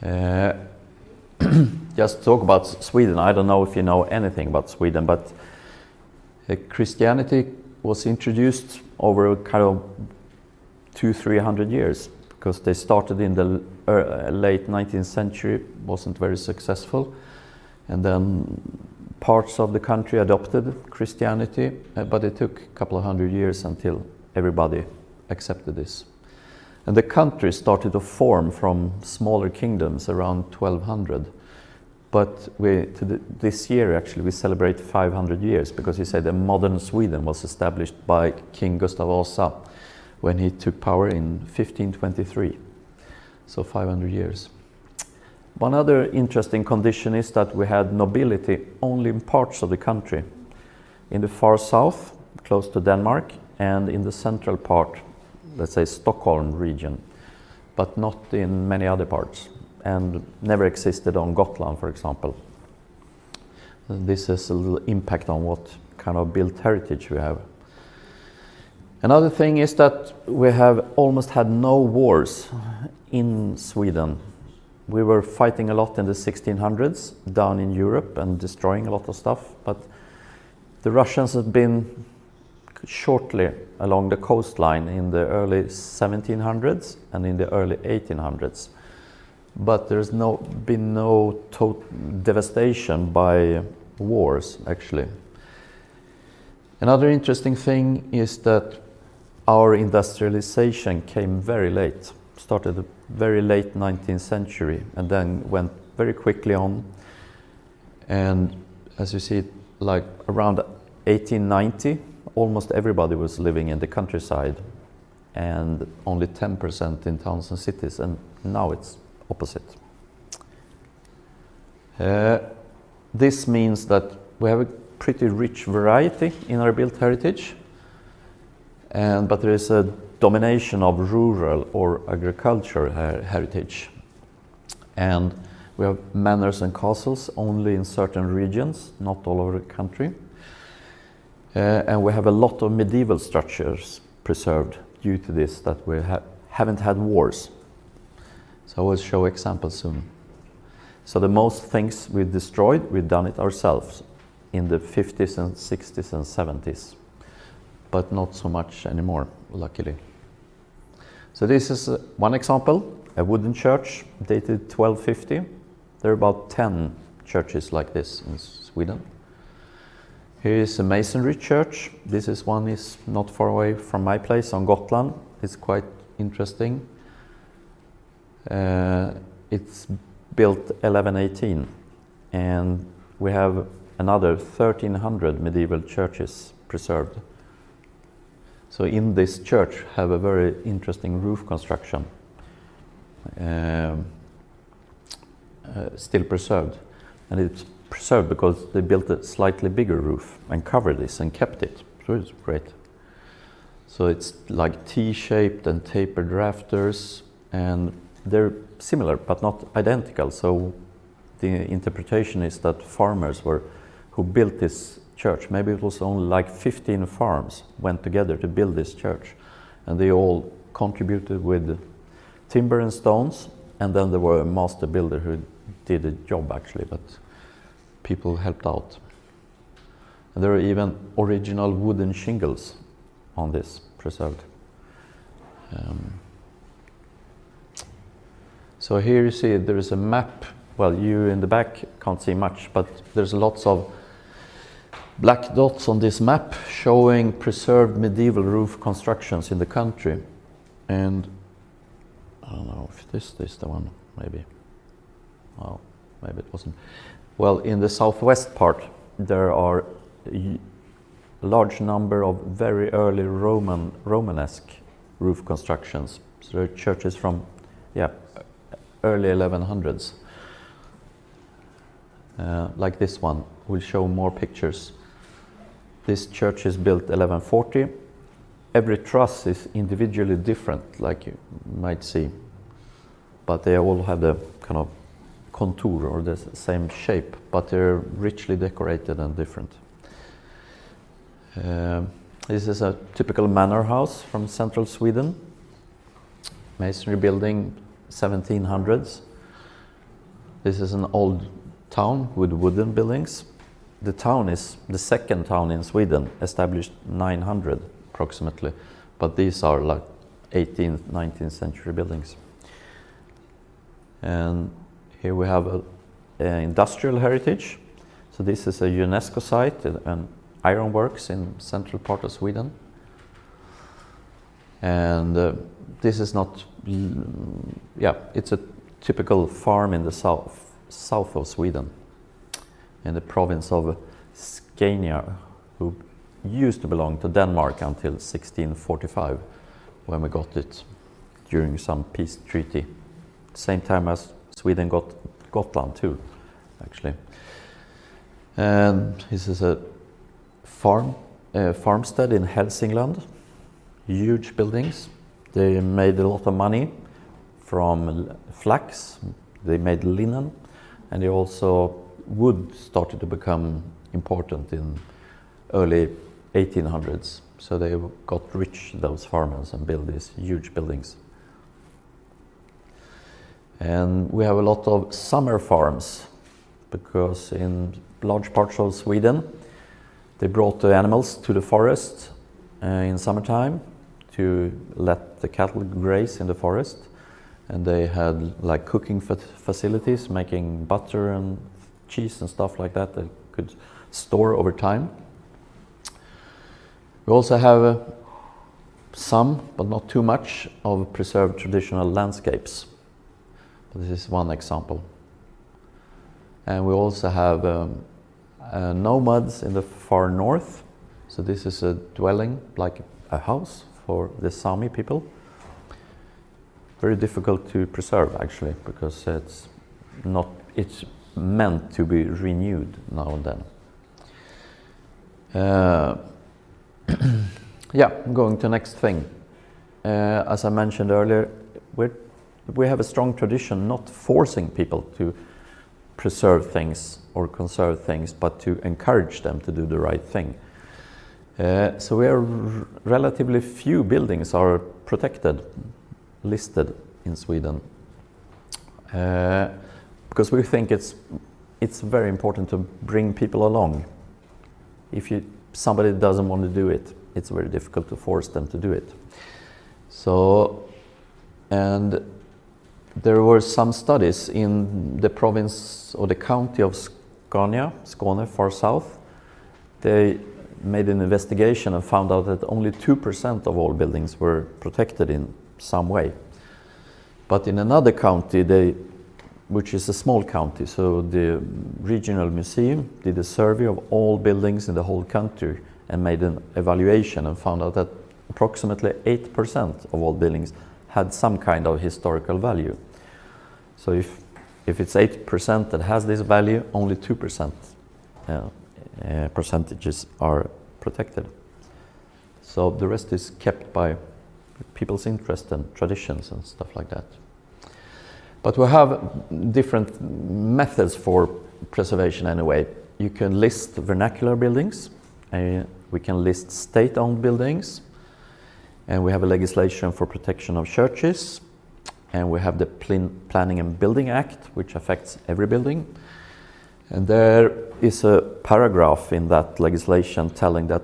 Uh, just talk about Sweden. I don't know if you know anything about Sweden, but Christianity was introduced over a kind of 200-300 years, because they started in the late 19th century, wasn't very successful, and then parts of the country adopted Christianity, but it took a couple of hundred years until everybody accepted this. And the country started to form from smaller kingdoms around 1200. But this year, actually, we celebrate 500 years, because he said that modern Sweden was established by King Gustav Vasa when he took power in 1523. So 500 years. One other interesting condition is that we had nobility only in parts of the country. In the far south, close to Denmark, and in the central part, let's say Stockholm region, but not in many other parts, and never existed on Gotland, for example. This has a little impact on what kind of built heritage we have. Another thing is that we have almost had no wars in Sweden. We were fighting a lot in the 1600s down in Europe and destroying a lot of stuff, but the Russians have been shortly along the coastline in the early 1700s and in the early 1800s. But there's been no devastation by wars, actually. Another interesting thing is that our industrialization came very late, started the very late 19th century, and then went very quickly on. And as you see, like around 1890, almost everybody was living in the countryside, and only 10% in towns and cities, and now it's opposite. This means that we have a pretty rich variety in our built heritage, but there is a domination of rural or agricultural heritage. And we have manors and castles only in certain regions, not all over the country. And we have a lot of medieval structures preserved due to this, that we haven't had wars. So I will show examples soon. So the most things we destroyed, we've done it ourselves in the 50s and 60s and 70s, but not so much anymore, luckily. So this is one example, a wooden church dated 1250. There are about 10 churches like this in Sweden. Here is a masonry church. This is one is not far away from my place on Gotland. It's quite interesting. It's built 1118, and we have another 1300 medieval churches preserved. So in this church have a very interesting roof construction, still preserved. And it's preserved because they built a slightly bigger roof and covered this and kept it. So it's great. So it's like T-shaped and tapered rafters, and they're similar but not identical. So the interpretation is that farmers who built this church, maybe it was only like 15 farms went together to build this church, and they all contributed with timber and stones, and then there were a master builder who did a job actually, but people helped out. And there are even original wooden shingles on this preserved. So here you see there is a map. Well, you in the back can't see much, but there's lots of black dots on this map showing preserved medieval roof constructions in the country. And I don't know if this is the one, maybe. Oh, maybe it wasn't. Well, in the southwest part, there are a large number of very early Romanesque roof constructions. So there are churches from, early 1100s. Like this one. We'll show more pictures. This church is built 1140. Every truss is individually different, like you might see, but they all have the kind of contour or the same shape, but they're richly decorated and different. This is a typical manor house from central Sweden. Masonry building, 1700s. This is an old town with wooden buildings. The town is the second town in Sweden, established 900 approximately, but these are like 18th, 19th century buildings. And here we have an industrial heritage. So this is a UNESCO site, an ironworks in central part of Sweden. And this is not, it's a typical farm in the south of Sweden, in the province of Scania, who used to belong to Denmark until 1645, when we got it during some peace treaty. Same time as Sweden got Gotland too, actually. And this is a farmstead in Hälsingland. Huge buildings. They made a lot of money from flax. They made linen, and they also wood started to become important in early 1800s. So they got rich, those farmers, and built these huge buildings. And we have a lot of summer farms, because in large parts of Sweden they brought the animals to the forest in summertime to let the cattle graze in the forest, and they had like cooking facilities, making butter and cheese and stuff like that they could store over time. We also have some, but not too much, of preserved traditional landscapes. This is one example. And we also have nomads in the far north. So this is a dwelling, like a house for the Sami people. Very difficult to preserve, actually, because it's meant to be renewed now and then. Going to the next thing. As I mentioned earlier, we have a strong tradition not forcing people to preserve things or conserve things, but to encourage them to do the right thing. So we are relatively few buildings are protected, listed in Sweden, because we think it's very important to bring people along. If somebody doesn't want to do it, it's very difficult to force them to do it. So, and there were some studies in the province or the county of Skåne, far south. They made an investigation and found out that only 2% of all buildings were protected in some way. But in another county, which is a small county, so the regional museum did a survey of all buildings in the whole country and made an evaluation and found out that approximately 8% of all buildings had some kind of historical value. So if it's 8% that has this value, only 2% percentages are protected. So the rest is kept by people's interest and traditions and stuff like that. But we have different methods for preservation anyway. You can list vernacular buildings, we can list state-owned buildings, and we have a legislation for protection of churches, and we have the Planning and Building Act, which affects every building. And there is a paragraph in that legislation telling that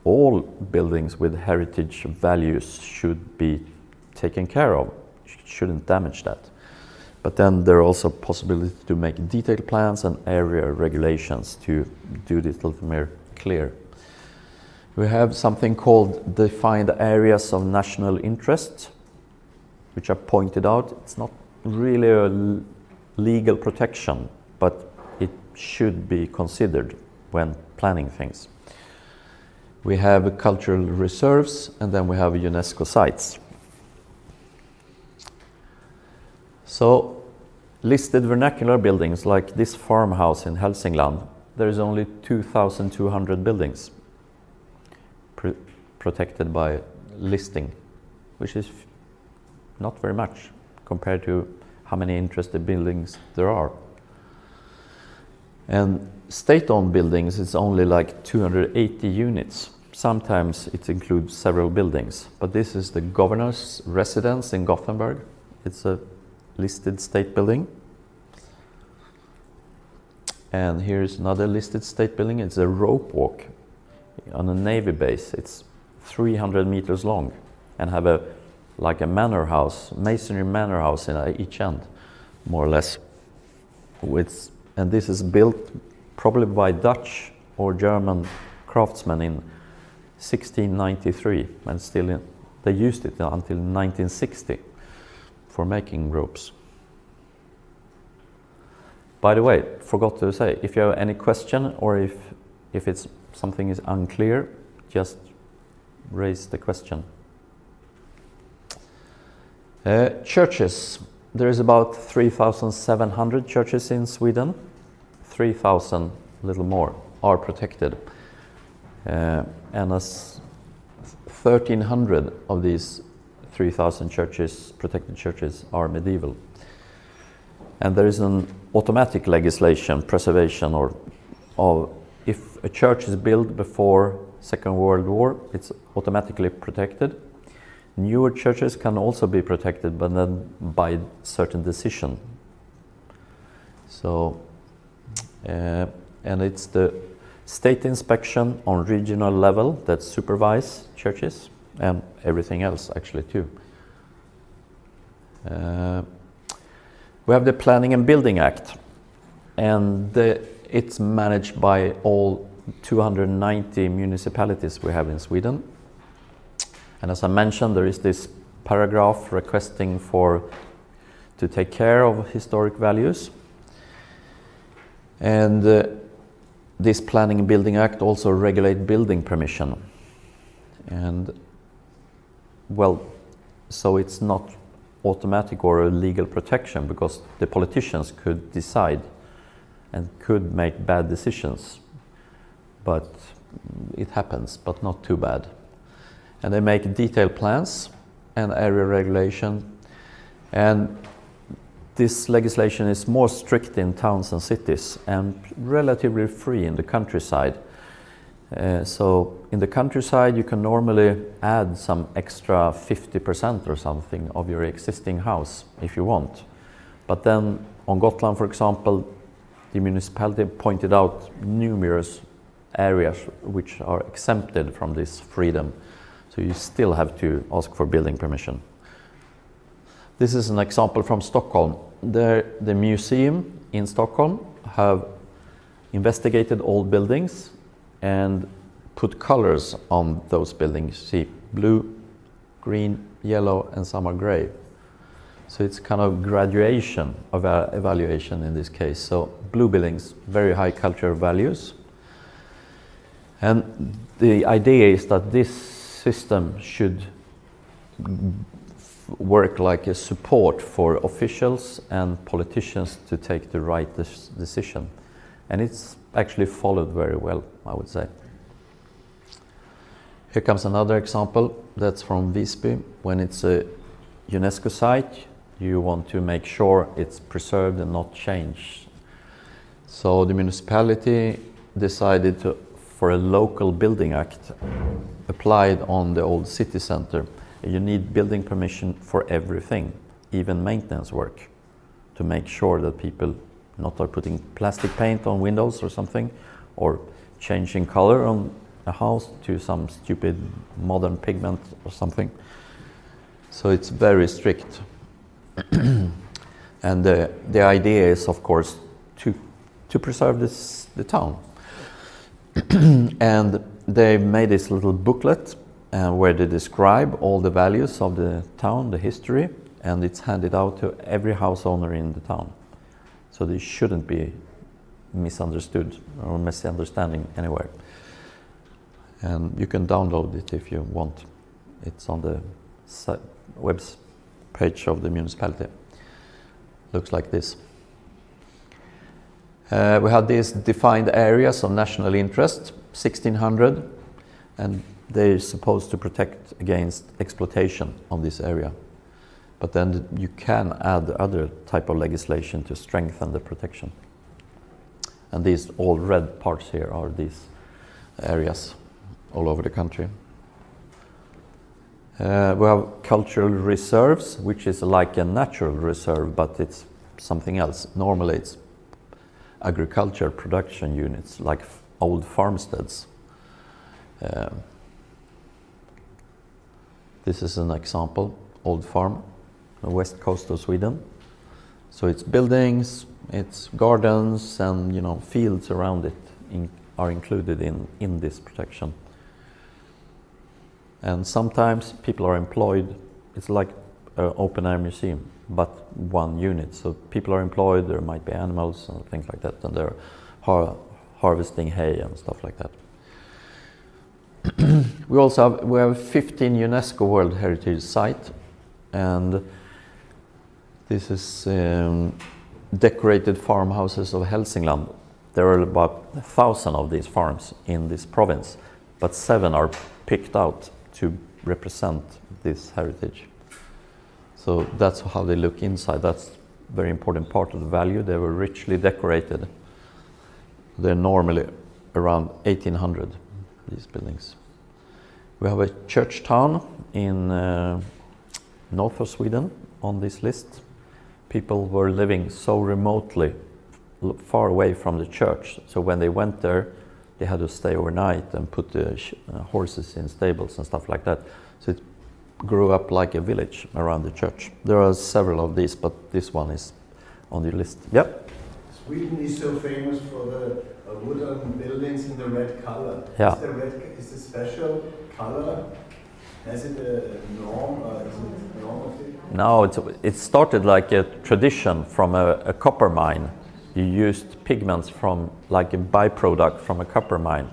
all buildings with heritage values should be taken care of, shouldn't damage that. But then there are also possibility to make detailed plans and area regulations to do this a little more clear. We have something called defined areas of national interest, which are pointed out. It's not really a legal protection, but it should be considered when planning things. We have cultural reserves, and then we have UNESCO sites. So, listed vernacular buildings like this farmhouse in Hälsingland, there is only 2,200 buildings protected by listing, which is not very much compared to how many interested buildings there are. And state-owned buildings is only like 280 units. Sometimes it includes several buildings, but this is the governor's residence in Gothenburg. It's a listed state building. And here's another listed state building. It's a rope walk on a Navy base. It's 300 meters long and have like a manor house, masonry manor house in each end, more or less. And this is built probably by Dutch or German craftsmen in 1693, and they used it until 1960 for making ropes. By the way, forgot to say, if you have any question or if it's something is unclear, just raise the question. Churches. There is about 3,700 churches in Sweden. 3,000, a little more, are protected. And as 1,300 of these 3,000 churches, protected churches, are medieval. And there is an automatic legislation, preservation, of if a church is built before Second World War, it's automatically protected. Newer churches can also be protected, but then by certain decision. So, and it's the state inspection on regional level that supervise churches and everything else actually too. We have the Planning and Building Act, and it's managed by all 290 municipalities we have in Sweden. And as I mentioned, there is this paragraph requesting to take care of historic values. And this Planning and Building Act also regulates building permission. And well, so it's not automatic or a legal protection, because the politicians could decide and could make bad decisions. But it happens, but not too bad. And they make detailed plans and area regulation. And this legislation is more strict in towns and cities and relatively free in the countryside. So in the countryside you can normally add some extra 50% or something of your existing house if you want. But then on Gotland, for example, the municipality pointed out numerous areas which are exempted from this freedom. So you still have to ask for building permission. This is an example from Stockholm. The museum in Stockholm have investigated old buildings and put colors on those buildings. See, blue, green, yellow, and some are gray. So it's kind of graduation of evaluation in this case. So blue buildings, very high cultural values. And the idea is that this system should work like a support for officials and politicians to take the right decision. And it's actually followed very well, I would say. Here comes another example. That's from Visby. When it's a UNESCO site, you want to make sure it's preserved and not changed. So the municipality decided for a local building act applied on the old city center. You need building permission for everything, even maintenance work, to make sure that people not are putting plastic paint on windows or something, or changing color on a house to some stupid modern pigment or something. So it's very strict. And the idea is, of course, to preserve the town. And they made this little booklet where they describe all the values of the town, the history, and it's handed out to every house owner in the town. So this shouldn't be misunderstood or misunderstanding anywhere. And you can download it if you want. It's on the web page of the municipality. Looks like this. We have these defined areas of national interest, 1,600, and they're supposed to protect against exploitation of this area. But then you can add other type of legislation to strengthen the protection. And these all red parts here are these areas all over the country. We have cultural reserves, which is like a natural reserve, but it's something else. Normally it's agriculture production units, like old farmsteads. This is an example, old farm, on the west coast of Sweden. So it's buildings, it's gardens, and fields around it are included in this protection. And sometimes people are employed. It's like an open-air museum, but one unit. So people are employed, there might be animals and things like that, and they're harvesting hay and stuff like that. We have 15 UNESCO World Heritage Sites, and this is decorated farmhouses of Hälsingland. There are about 1,000 of these farms in this province, but 7 are picked out to represent this heritage. So that's how they look inside. That's a very important part of the value. They were richly decorated. They're normally around 1800, these buildings. We have a church town in north of Sweden on this list. People were living so remotely, far away from the church. So when they went there, they had to stay overnight and put the horses in stables and stuff like that. So it grew up like a village around the church. There are several of these, but this one is on the list. Yep. Sweden is so famous for the wooden buildings in the red color. Yeah. Is the special color, has it a norm, or is it normative? No, it started like a tradition from a copper mine. You used pigments from like a byproduct from a copper mine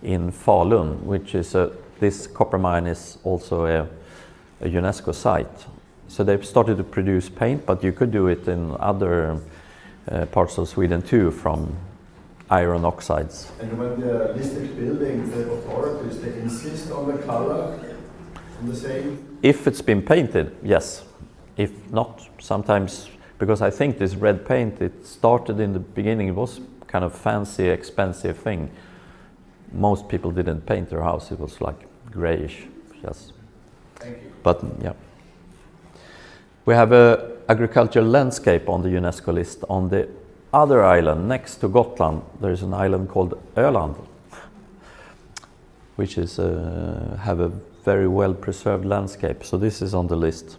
in Falun, which is this copper mine is also a UNESCO site. So they've started to produce paint, but you could do it in other parts of Sweden too, from iron oxides. And when the listed building, the authorities, they insist on the color, on the same? If it's been painted, yes. If not, sometimes, because I think this red paint, it started in the beginning, it was kind of fancy, expensive thing. Most people didn't paint their house, it was like grayish, yes. Thank you. But yeah. We have a agricultural landscape on the UNESCO list. On the other island, next to Gotland, there is an island called Öland, which is have a very well preserved landscape. So this is on the list.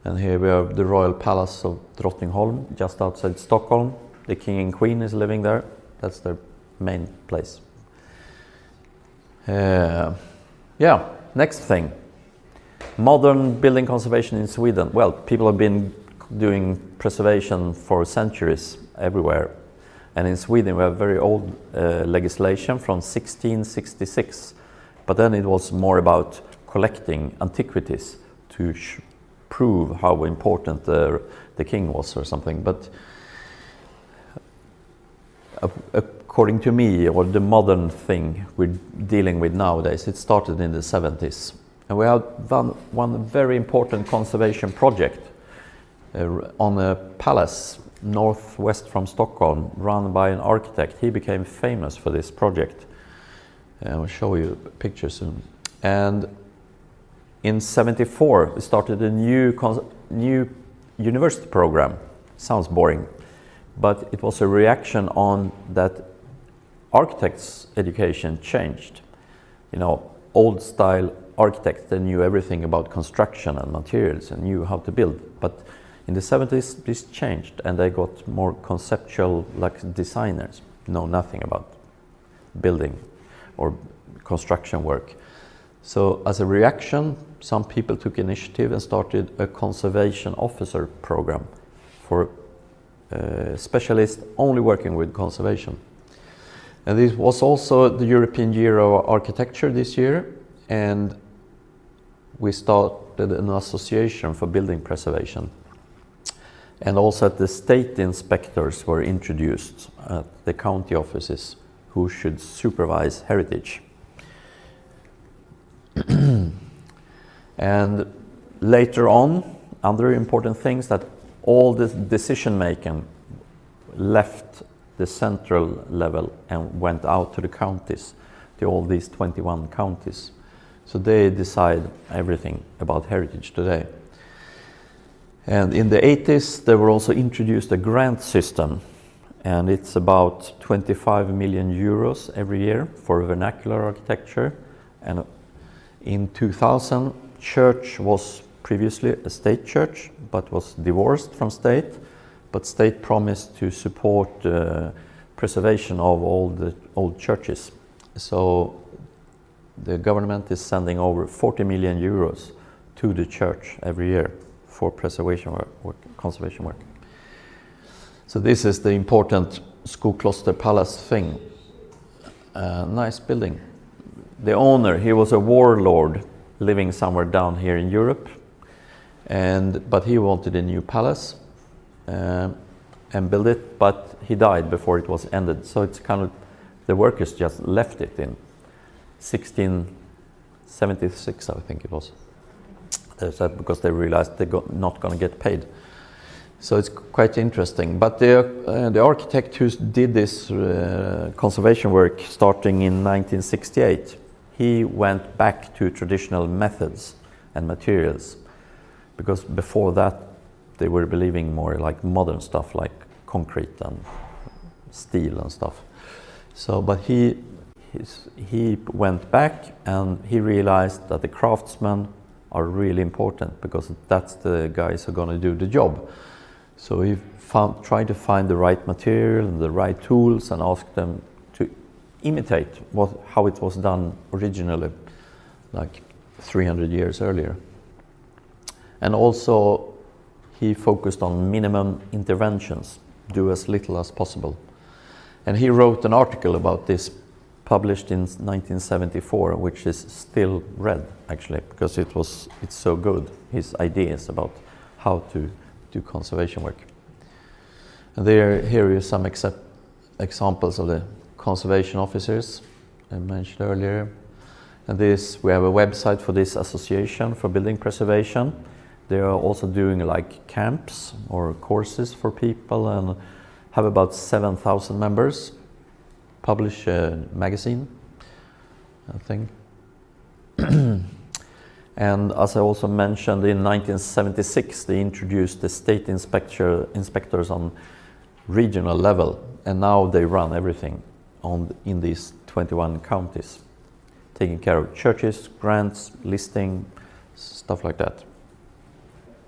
And here we have the Royal Palace of Drottningholm, just outside Stockholm. The King and Queen is living there. That's their main place. Yeah, next thing. Modern building conservation in Sweden. Well, people have been doing preservation for centuries everywhere. And in Sweden we have very old legislation from 1666. But then it was more about collecting antiquities to prove how important the king was or something. But according to me, or the modern thing we're dealing with nowadays, it started in the 70s. And we have done one very important conservation project on a palace northwest from Stockholm, run by an architect. He became famous for this project. I'll show you a picture soon. And in '74, we started a new university program. Sounds boring, but it was a reaction on that architects' education changed. Old style architects, they knew everything about construction and materials and knew how to build. But in the 70s, this changed, and they got more conceptual, like designers, know nothing about building or construction work. So as a reaction, some people took initiative and started a conservation officer program for specialists only working with conservation. And this was also the European Year of Architecture this year, and we started an association for building preservation. And also the state inspectors were introduced at the county offices who should supervise heritage. And later on, other important things, that all this decision making left the central level and went out to the counties, to all these 21 counties. So they decide everything about heritage today. And in the 80s, they were also introduced a grant system and it's about 25 million euros every year for vernacular architecture. And in 2000, church was previously a state church, but was divorced from state, but state promised to support preservation of all the old churches. So the government is sending over 40 million euros to the church every year for preservation work, conservation work. So this is the important Skokloster Palace thing. Nice building. The owner, he was a warlord living somewhere down here in Europe, but he wanted a new palace and build it, but he died before it was ended. So it's kind of, the workers just left it in 1676, I think it was. Because they realized they're not going to get paid. So it's quite interesting. But the architect who did this conservation work starting in 1968, he went back to traditional methods and materials, because before that they were believing more like modern stuff like concrete and steel and stuff. So, but he went back and he realized that the craftsmen are really important, because that's the guys who are going to do the job. So he tried to find the right material and the right tools and asked them to imitate how it was done originally, like 300 years earlier. And also he focused on minimum interventions, do as little as possible. And he wrote an article about this, published in 1974, which is still read actually, because it's so good, his ideas about how to do conservation work. And here are some examples of the conservation officers I mentioned earlier. And we have a website for this association for building preservation. They are also doing like camps or courses for people and have about 7,000 members. Publish a magazine, I think. And as I also mentioned, in 1976 they introduced the state inspectors on regional level, and now they run everything in these 21 counties, taking care of churches, grants, listing, stuff like that.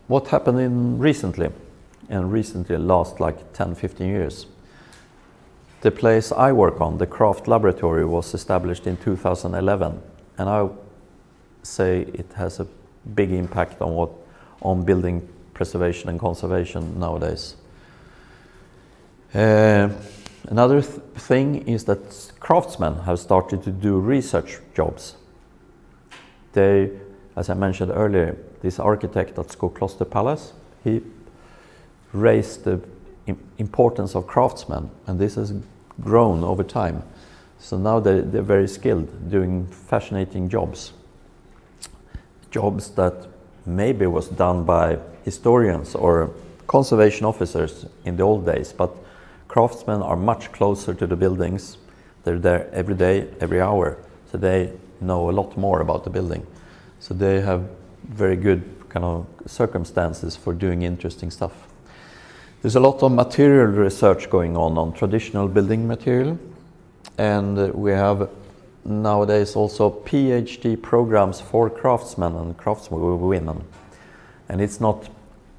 What happened recently? And recently last like 10-15 years. The place I work on, the Craft Laboratory, was established in 2011, and I say it has a big impact on building preservation and conservation nowadays. Another thing is that craftsmen have started to do research jobs. As I mentioned earlier, this architect at Skokloster Palace, he raised the importance of craftsmen, and this has grown over time. So now they're very skilled doing fascinating jobs that maybe was done by historians or conservation officers in the old days, but craftsmen are much closer to the buildings. They're there every day, every hour, so they know a lot more about the building. So they have very good kind of circumstances for doing interesting stuff. There's a lot of material research going on traditional building material, and we have nowadays also PhD programs for craftsmen and craftswomen. And it's not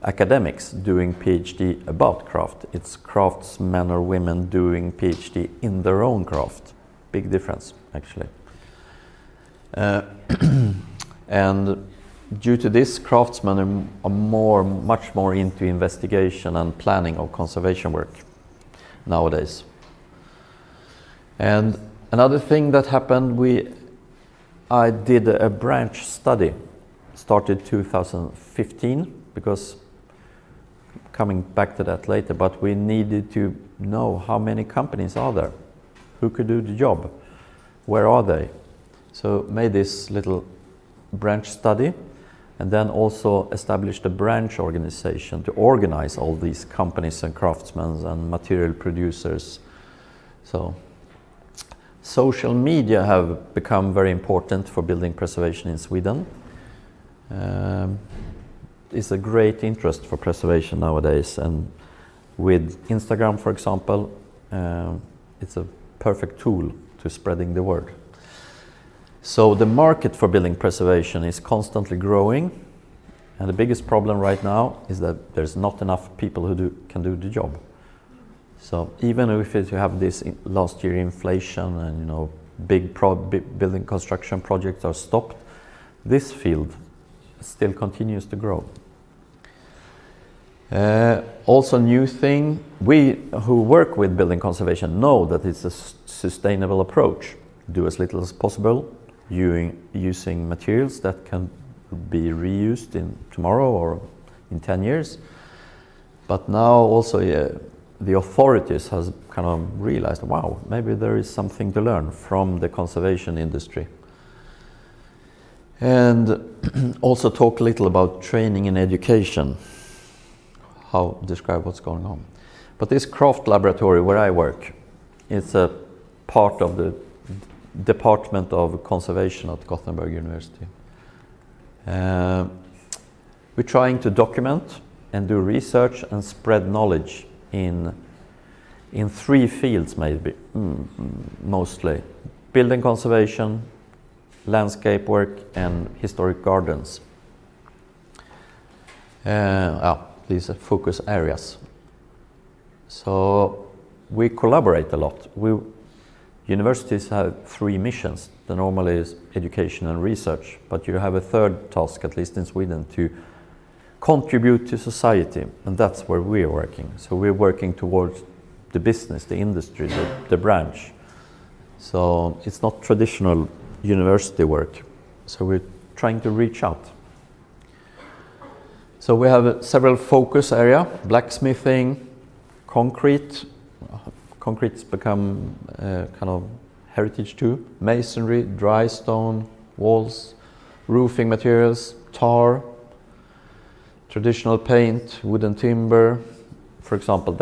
academics doing PhD about craft, it's craftsmen or women doing PhD in their own craft. Big difference, actually. And due to this, craftsmen are much more into investigation and planning of conservation work nowadays. And another thing that happened, I did a branch study, started 2015, because coming back to that later, but we needed to know how many companies are there, who could do the job, where are they? So made this little branch study, and then also established a branch organization to organize all these companies and craftsmen and material producers. So social media have become very important for building preservation in Sweden. It's a great interest for preservation nowadays, and with Instagram, for example, it's a perfect tool to spreading the word. So the market for building preservation is constantly growing, and the biggest problem right now is that there's not enough people who can do the job. So even if you have this last year inflation and big building construction projects are stopped, this field still continues to grow. Also, new thing, we who work with building conservation know that it's a sustainable approach. Do as little as possible, using materials that can be reused in tomorrow or in 10 years. But now also the authorities has kind of realized, wow, maybe there is something to learn from the conservation industry. And also talk a little about training and education. How describe what's going on. But this craft laboratory where I work, it's a part of the Department of Conservation at Gothenburg University. We're trying to document and do research and spread knowledge in 3 fields, maybe mostly: building conservation, landscape work, and historic gardens. These are focus areas. So we collaborate a lot. Universities have 3 missions. The normally is education and research, but you have a third task, at least in Sweden, to contribute to society, and that's where we are working. So we're working towards the business, the industry, the branch. So it's not traditional university work. So we're trying to reach out. So we have several focus areas: blacksmithing, concrete. Concrete's become kind of heritage too. Masonry, dry stone, walls, roofing materials, tar, traditional paint, wooden timber, for example,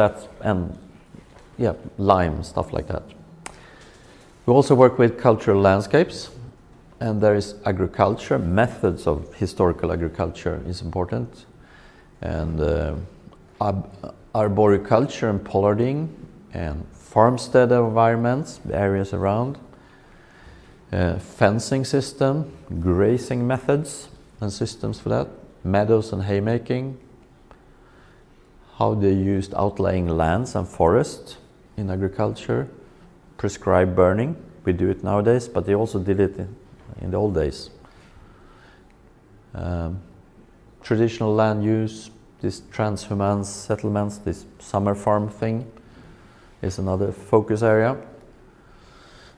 lime, stuff like that. We also work with cultural landscapes, and there is agriculture. Methods of historical agriculture is important, and arboriculture and pollarding, and farmstead environments, the areas around, fencing system, grazing methods and systems for that, meadows and haymaking, how they used outlaying lands and forests in agriculture, prescribed burning. We do it nowadays, but they also did it in the old days. Traditional land use, this transhumance settlements, this summer farm thing is another focus area.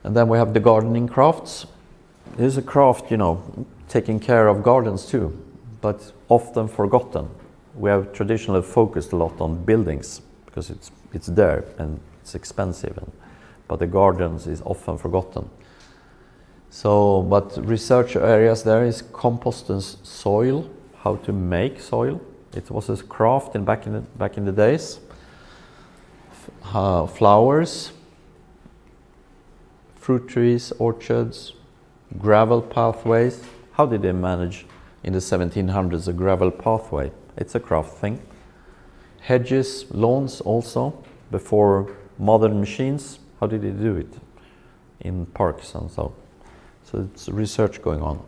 And then we have the gardening crafts. There's a craft, taking care of gardens too, but often forgotten. We have traditionally focused a lot on buildings because it's there and it's expensive, but the gardens is often forgotten. So, but research areas there is compost and soil, how to make soil. It was a craft back in the days. Flowers, fruit trees, orchards, gravel pathways. How did they manage in the 1700s a gravel pathway? It's a craft thing. Hedges, lawns also, before modern machines. How did they do it in parks and so? So it's research going on.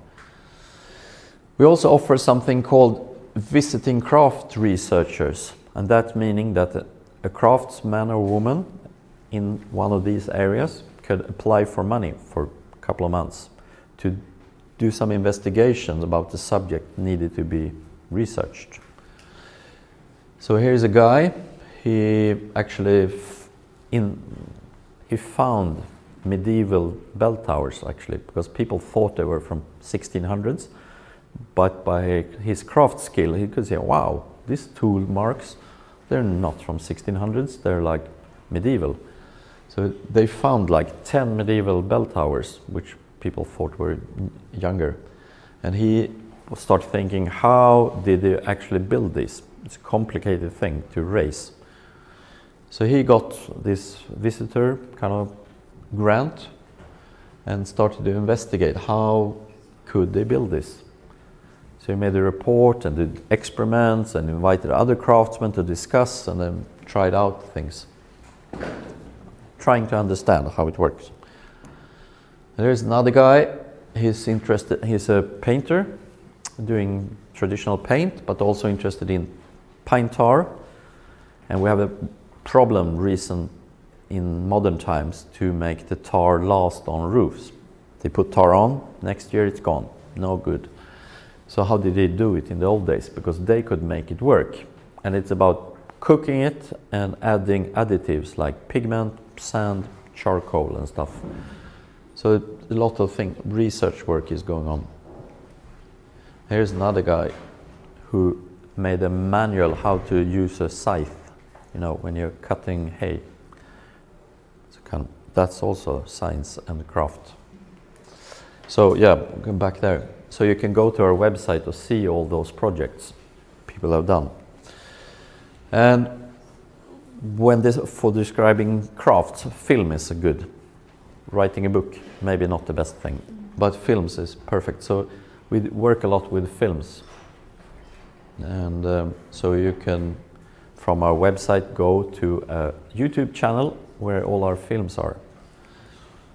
We also offer something called visiting craft researchers, and that meaning that a craftsman or woman in one of these areas could apply for money for a couple of months to do some investigations about the subject needed to be researched. So here's a guy. He actually he found medieval bell towers, actually, because people thought they were from 1600s, but by his craft skill he could say, wow, these tool marks, they're not from 1600s, they're like medieval. So they found like 10 medieval bell towers, which people thought were younger. And he started thinking, how did they actually build this? It's a complicated thing to raise. So he got this visitor kind of grant and started to investigate how could they build this. So he made a report and did experiments and invited other craftsmen to discuss and then tried out things. trying to understand how it works. There's another guy. He's interested. He's a painter, doing traditional paint, but also interested in pine tar. And we have a problem recent in modern times to make the tar last on roofs. They put tar on, next year it's gone, no good. So how did they do it in the old days? Because they could make it work. And it's about cooking it and adding additives like pigment, sand, charcoal and stuff. So a lot of research work is going on. Here's another guy who made a manual how to use a scythe, you know, when you're cutting hay. So that's also science and craft. So yeah, going back there. So you can go to our website to see all those projects people have done. And for describing crafts, film is a good. Writing a book, maybe not the best thing, but films is perfect. So we work a lot with films. And so you can, from our website, go to a YouTube channel where all our films are.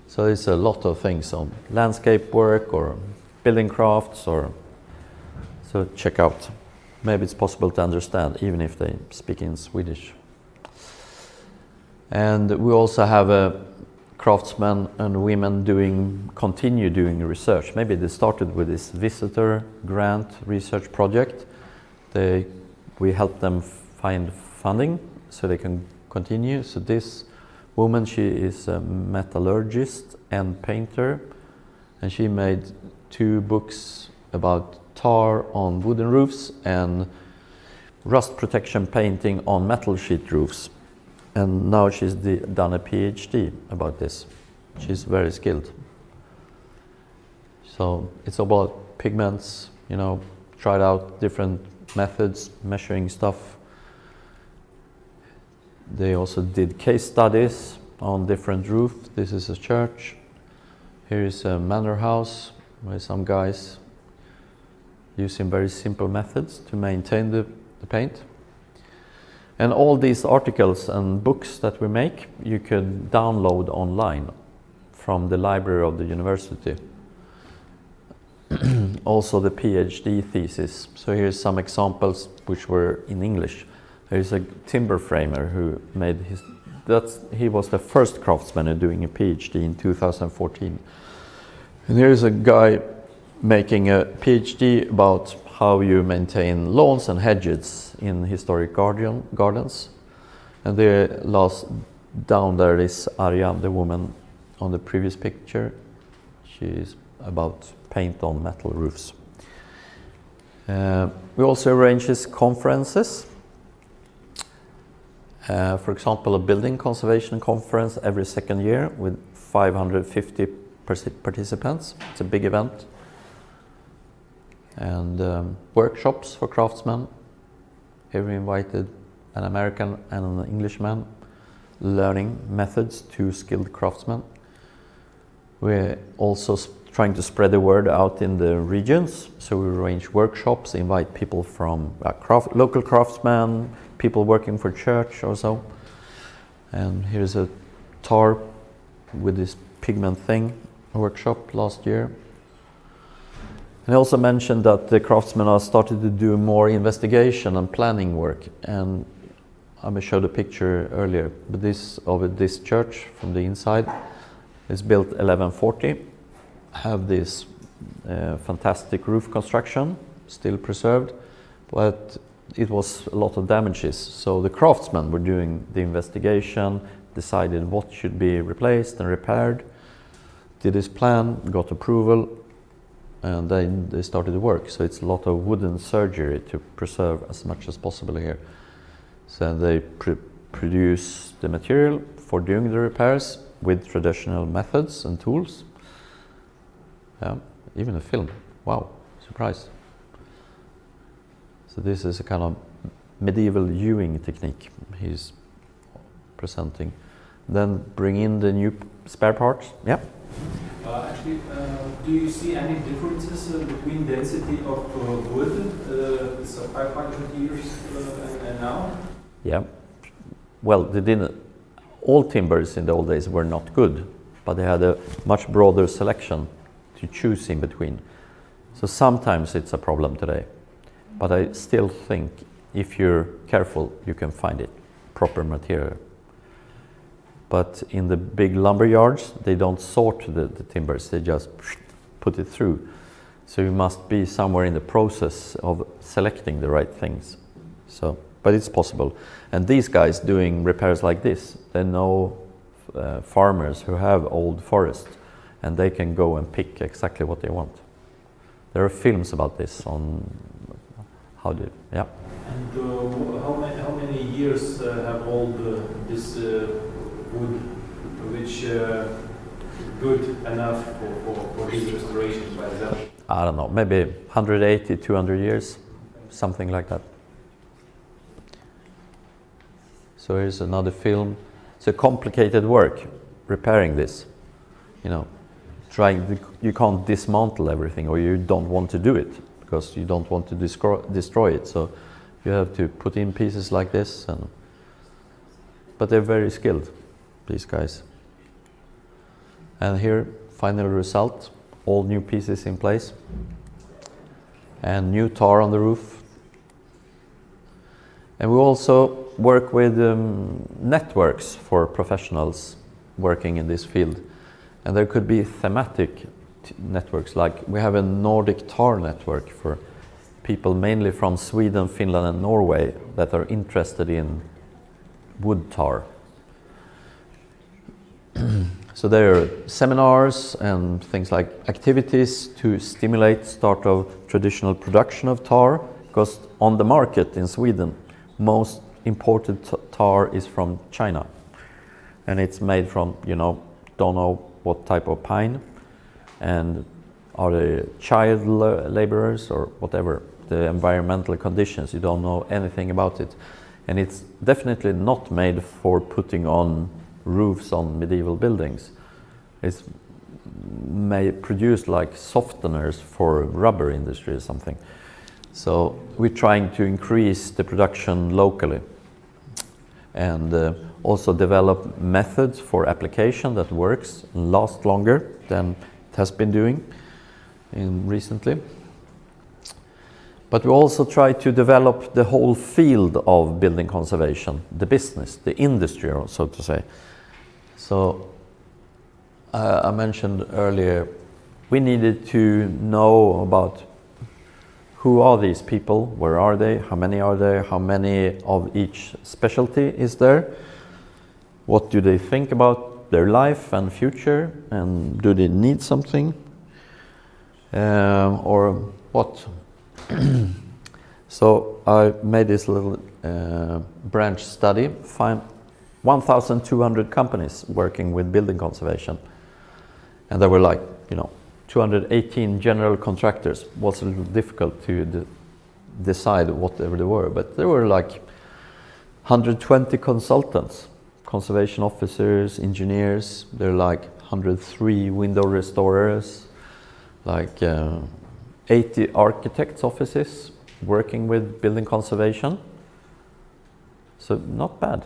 So there's a lot of things on landscape work or building crafts, so check out. Maybe it's possible to understand even if they speak in Swedish. And we also have craftsmen and women continue doing research. Maybe they started with this visitor grant research project. We help them find funding so they can continue. So this woman, she is a metallurgist and painter, and she made 2 books about tar on wooden roofs and rust protection painting on metal sheet roofs. And now she's done a PhD about this. She's very skilled. So it's about pigments, you know, tried out different methods, measuring stuff. They also did case studies on different roofs. This is a church. Here is a manor house where some guys using very simple methods to maintain the paint. And all these articles and books that we make, you can download online from the library of the university. Also the PhD thesis. So here's some examples which were in English. There's a timber framer who made he was the first craftsman doing a PhD in 2014. And here's a guy making a PhD about how you maintain lawns and hedges in historic gardens. And there down there is Arya, the woman on the previous picture. She is about paint on metal roofs. We also arrange these conferences. For example, a building conservation conference every second year with 550 participants. It's a big event. And workshops for craftsmen. Here we invited an American and an Englishman learning methods to skilled craftsmen. We're also trying to spread the word out in the regions. So we arrange workshops, invite people from local craftsmen, people working for church or so. And here's a tar with this pigment thing workshop last year. And I also mentioned that the craftsmen are started to do more investigation and planning work. And I showed a picture earlier, but this church from the inside is built 1140. Have this fantastic roof construction, still preserved, but it was a lot of damages. So the craftsmen were doing the investigation, decided what should be replaced and repaired, did this plan, got approval, and then they started the work. So it's a lot of wooden surgery to preserve as much as possible here. So they produce the material for doing the repairs with traditional methods and tools. Yeah, even a film. Wow, surprise. So this is a kind of medieval hewing technique he's presenting. Then bring in the new spare parts. Yeah. Do you see any differences between density of wood 500 years and now? Yeah. Well, they didn't all timbers in the old days were not good, but they had a much broader selection to choose in between. So sometimes it's a problem today, but I still think if you're careful, you can find it, proper material. But in the big lumber yards, they don't sort the timbers, they just put it through. So you must be somewhere in the process of selecting the right things. So, but it's possible. And these guys doing repairs like this, they know farmers who have old forests, and they can go and pick exactly what they want. There are films about this on how to, yeah. And how many years have old this wood, which good enough for his restoration, by example? I don't know, maybe 180, 200 years, something like that. So here's another film. It's a complicated work, repairing this. You know, you can't dismantle everything, or you don't want to do it, because you don't want to destroy it. So you have to put in pieces like this. But they're very skilled, these guys. And here, final result, all new pieces in place. And new tar on the roof. And we also work with networks for professionals working in this field. And there could be thematic networks, like we have a Nordic tar network for people mainly from Sweden, Finland and Norway that are interested in wood tar. So there are seminars and things like activities to stimulate start of traditional production of tar, because on the market in Sweden, most imported tar is from China. And it's made from, you know, don't know what type of pine, and are they child laborers or whatever, the environmental conditions, you don't know anything about it. And it's definitely not made for putting on roofs on medieval buildings. It's produced like softeners for rubber industry or something. So we're trying to increase the production locally, and also develop methods for application that works and lasts longer than it has been doing recently. But we also try to develop the whole field of building conservation, the business, the industry, so to say. So I mentioned earlier, we needed to know about who are these people, where are they, how many are there, how many of each specialty is there, what do they think about their life and future, and do they need something, or what? So I made this little branch study, 1,200 companies working with building conservation. And there were like, 218 general contractors. It was a little difficult to decide whatever they were, but there were like 120 consultants, conservation officers, engineers. There are like 103 window restorers, like 80 architects' offices working with building conservation. So not bad.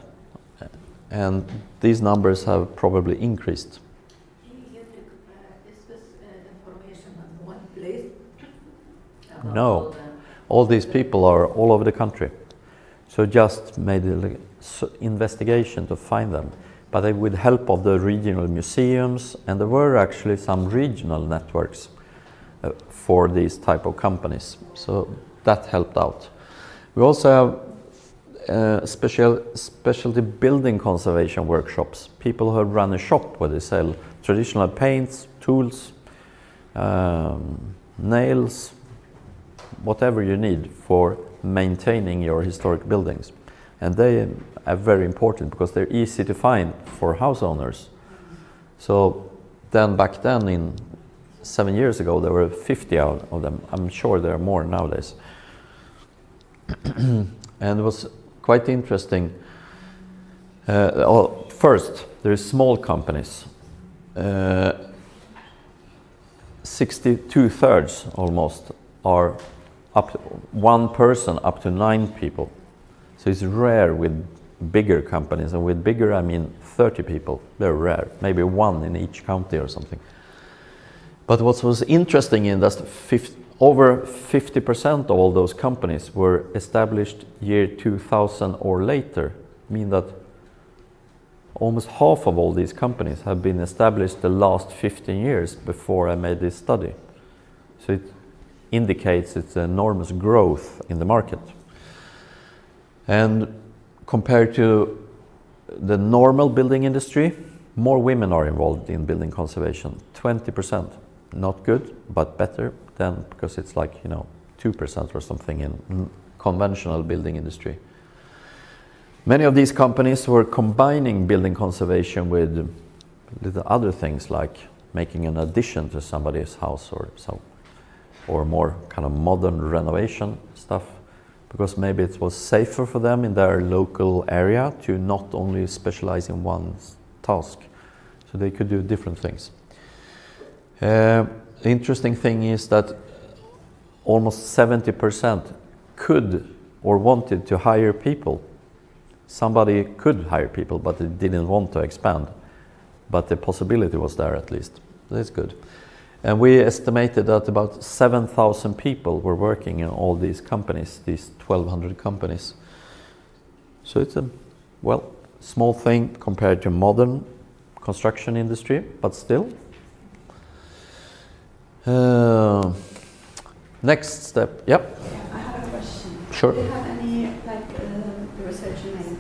And these numbers have probably increased. Is this information in one place? No, all these people are all over the country. So just made an investigation to find them. But with help of the regional museums, and there were actually some regional networks for these type of companies. So that helped out. We also have specialty building conservation workshops. People who run a shop where they sell traditional paints, tools, nails, whatever you need for maintaining your historic buildings. And they are very important because they're easy to find for house owners. So then back then, in 7 years ago, there were 50 of them. I'm sure there are more nowadays. And it was quite interesting. First, there are small companies. 62/3 almost are up to one person up to 9 people. So it's rare with bigger companies, and with bigger I mean 30 people. They're rare, maybe one in each county or something. But what was interesting in that over 50% of all those companies were established year 2000 or later, mean that almost half of all these companies have been established the last 15 years before I made this study. So it indicates it's enormous growth in the market. And compared to the normal building industry, more women are involved in building conservation, 20%. Not good, but better than, because it's like, 2% or something in conventional building industry. Many of these companies were combining building conservation with little other things, like making an addition to somebody's house or more kind of modern renovation stuff, because maybe it was safer for them in their local area to not only specialize in one task, so they could do different things. The interesting thing is that almost 70% could or wanted to hire people. Somebody could hire people, but they didn't want to expand. But the possibility was there at least. That's good. And we estimated that about 7,000 people were working in all these companies, these 1,200 companies. So it's a, small thing compared to modern construction industry, but still. Next step, yep. I have a question. Sure. Do you have any, the research you made,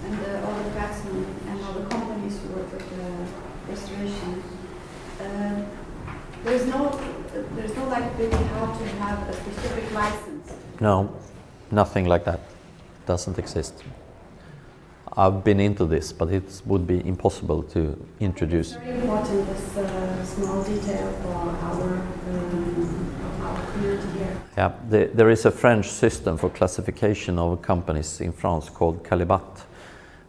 and all the craftsmen and all the companies who work with the restoration, there's no big how to have a specific license? No, nothing like that. Doesn't exist. I've been into this, but it would be impossible to introduce. It's very important, this small detail for our community here. Yeah, there is a French system for classification of companies in France called Calibat.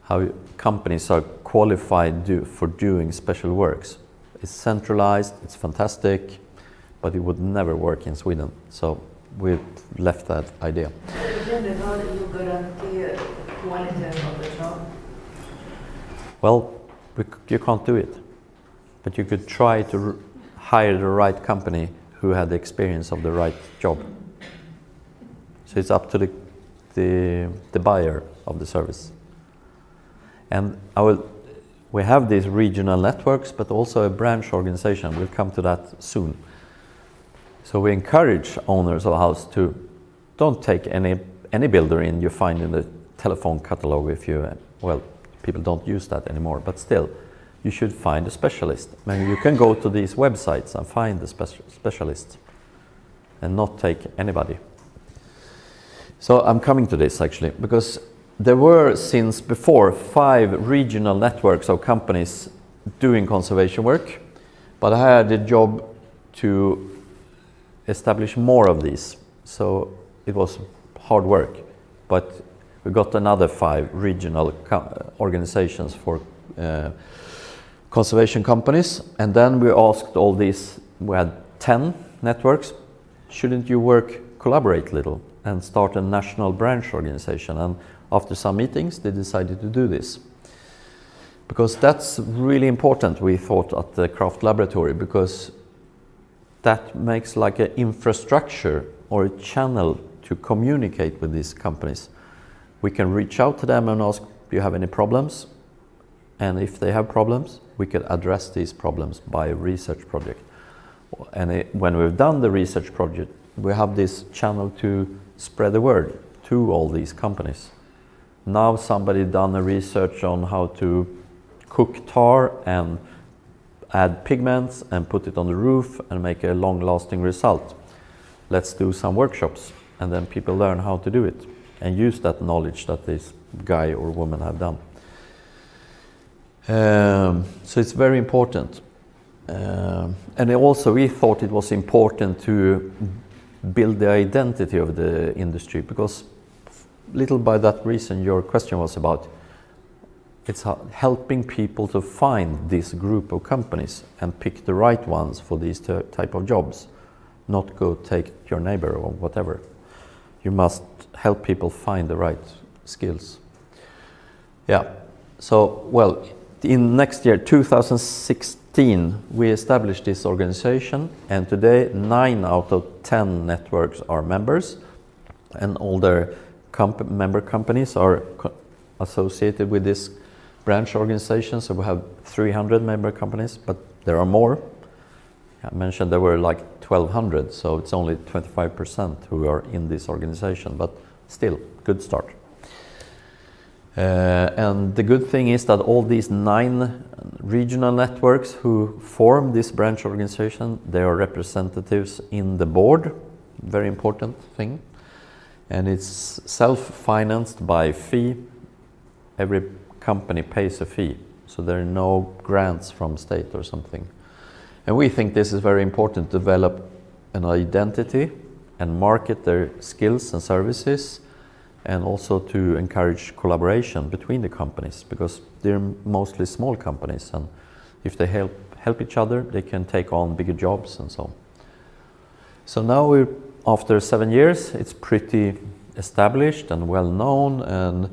How companies are qualified for doing special works. It's centralized, it's fantastic, but it would never work in Sweden. So we left that idea. Well, you can't do it, but you could try to hire the right company who had the experience of the right job. So it's up to the buyer of the service. And we have these regional networks, but also a branch organization. We'll come to that soon. So we encourage owners of a house to don't take any builder in you find in the telephone catalog if people don't use that anymore, but still, you should find a specialist. Maybe you can go to these websites and find the specialists and not take anybody. So I'm coming to this actually, because there were since before 5 regional networks of companies doing conservation work, but I had a job to establish more of these. So it was hard work, but we got another 5 regional organizations for conservation companies, and then we asked all these, we had 10 networks, shouldn't you collaborate a little and start a national branch organization? And after some meetings they decided to do this, because that's really important, we thought at the Craft Laboratory, because that makes like an infrastructure or a channel to communicate with these companies. We can reach out to them and ask, do you have any problems? And if they have problems, we could address these problems by a research project. And when we've done the research project, we have this channel to spread the word to all these companies. Now somebody done a research on how to cook tar and add pigments and put it on the roof and make a long-lasting result. Let's do some workshops, and then people learn how to do it and use that knowledge that this guy or woman have done. So it's very important. And also we thought it was important to build the identity of the industry, because little by that reason your question was about, it's helping people to find this group of companies and pick the right ones for these type of jobs, not go take your neighbor or whatever. You must help people find the right skills. Yeah. So, well, in next year, 2016, we established this organization, and today 9 out of 10 networks are members, and all their member companies are associated with this branch organization. So we have 300 member companies, but there are more. I mentioned there were like 1,200, so it's only 25% who are in this organization, but still, good start. And the good thing is that all these 9 regional networks who form this branch organization, they are representatives in the board, very important thing. And it's self-financed by fee. Every company pays a fee, so there are no grants from state or something. And we think this is very important to develop an identity and market their skills and services, and also to encourage collaboration between the companies, because they're mostly small companies, and if they help each other, they can take on bigger jobs and so on. So now after 7 years, it's pretty established and well known, and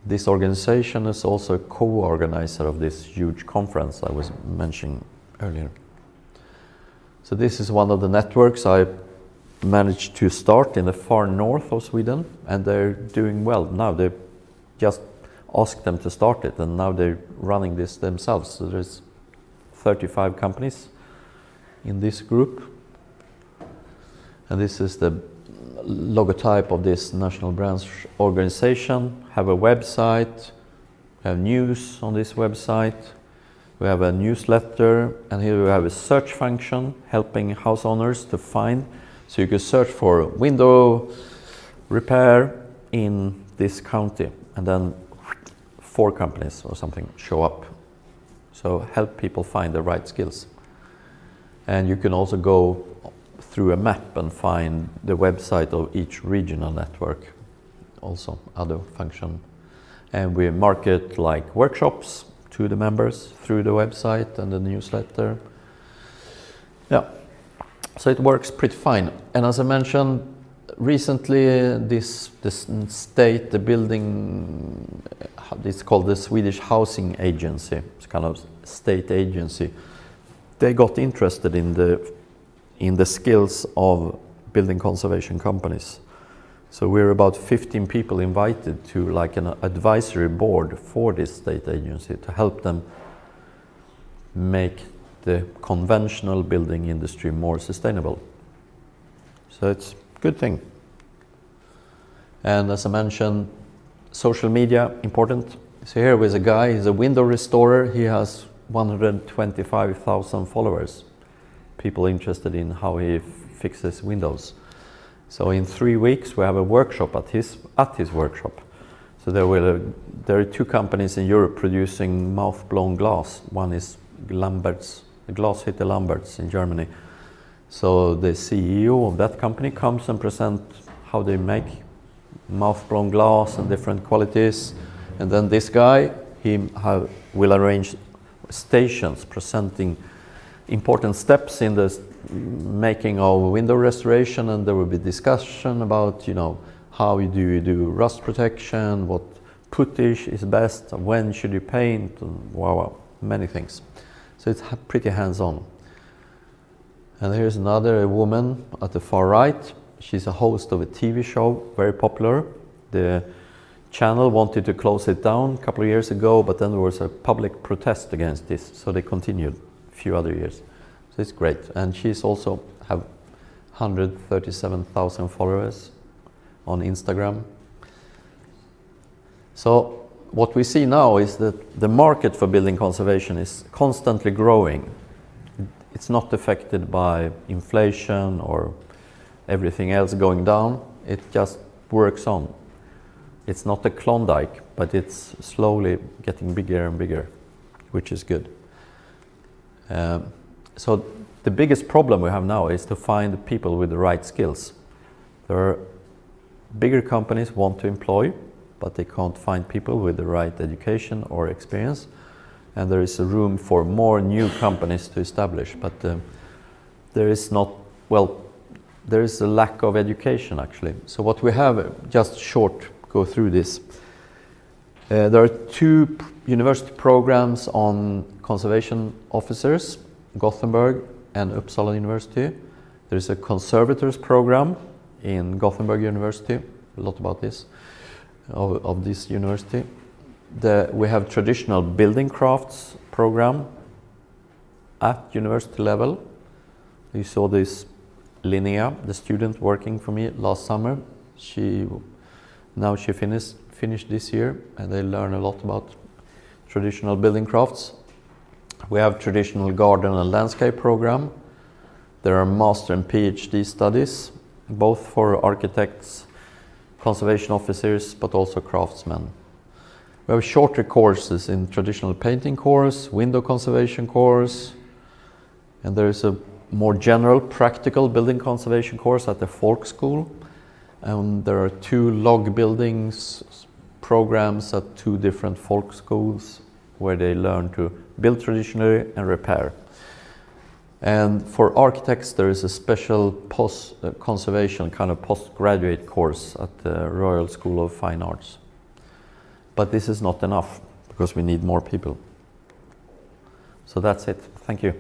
this organization is also a co-organizer of this huge conference I was mentioning earlier. So this is one of the networks I managed to start in the far north of Sweden, and they're doing well. Now they just asked them to start it, and now they're running this themselves. So there's 35 companies in this group. And this is the logotype of this national branch organization. Have a website, have news on this website. We have a newsletter, and here we have a search function helping house owners to find. So you can search for window repair in this county, and then 4 companies or something show up. So help people find the right skills. And you can also go through a map and find the website of each regional network, also other function. And we market like workshops to the members through the website and the newsletter. Yeah, so it works pretty fine. And as I mentioned, recently this state, the building, it's called the Swedish Housing Agency, it's kind of state agency. They got interested in the skills of building conservation companies. So we're about 15 people invited to like an advisory board for this state agency to help them make the conventional building industry more sustainable. So it's a good thing. And as I mentioned, social media, important. So here is a guy, he's a window restorer. He has 125,000 followers. People interested in how he fixes windows. So in 3 weeks we have a workshop at his workshop. So there are 2 companies in Europe producing mouth-blown glass. One is Lambert's, the glass hitter Lambert's in Germany. So the CEO of that company comes and presents how they make mouth-blown glass and different qualities. And then this guy, will arrange stations presenting important steps in the making of window restoration, and there will be discussion about, how you do rust protection, what puttish is best, when should you paint, and wow, many things. So it's pretty hands-on. And here's another woman at the far right. She's a host of a TV show, very popular. The channel wanted to close it down a couple of years ago, but then there was a public protest against this, so they continued a few other years. So it's great. And she's also have 137,000 followers on Instagram. So what we see now is that the market for building conservation is constantly growing. It's not affected by inflation or everything else going down. It just works on. It's not a Klondike, but it's slowly getting bigger and bigger, which is good. So the biggest problem we have now is to find people with the right skills. There are bigger companies want to employ, but they can't find people with the right education or experience. And there is a room for more new companies to establish, but there is a lack of education actually. So what we have, just short go through this. There are two university programs on conservation officers, Gothenburg and Uppsala University. There is a conservators program in Gothenburg University, a lot about this, of this university. We have traditional building crafts program at university level. You saw this Linnea, the student working for me last summer. She finished this year, and they learn a lot about traditional building crafts. We have traditional garden and landscape program. There are master and PhD studies, both for architects, conservation officers, but also craftsmen. We have shorter courses in traditional painting course, window conservation course, and there is a more general practical building conservation course at the folk school. And there are two log buildings programs at two different folk schools where they learn to build traditionally and repair. And for architects, there is a special conservation kind of postgraduate course at the Royal School of Fine Arts. But this is not enough because we need more people. So that's it. Thank you.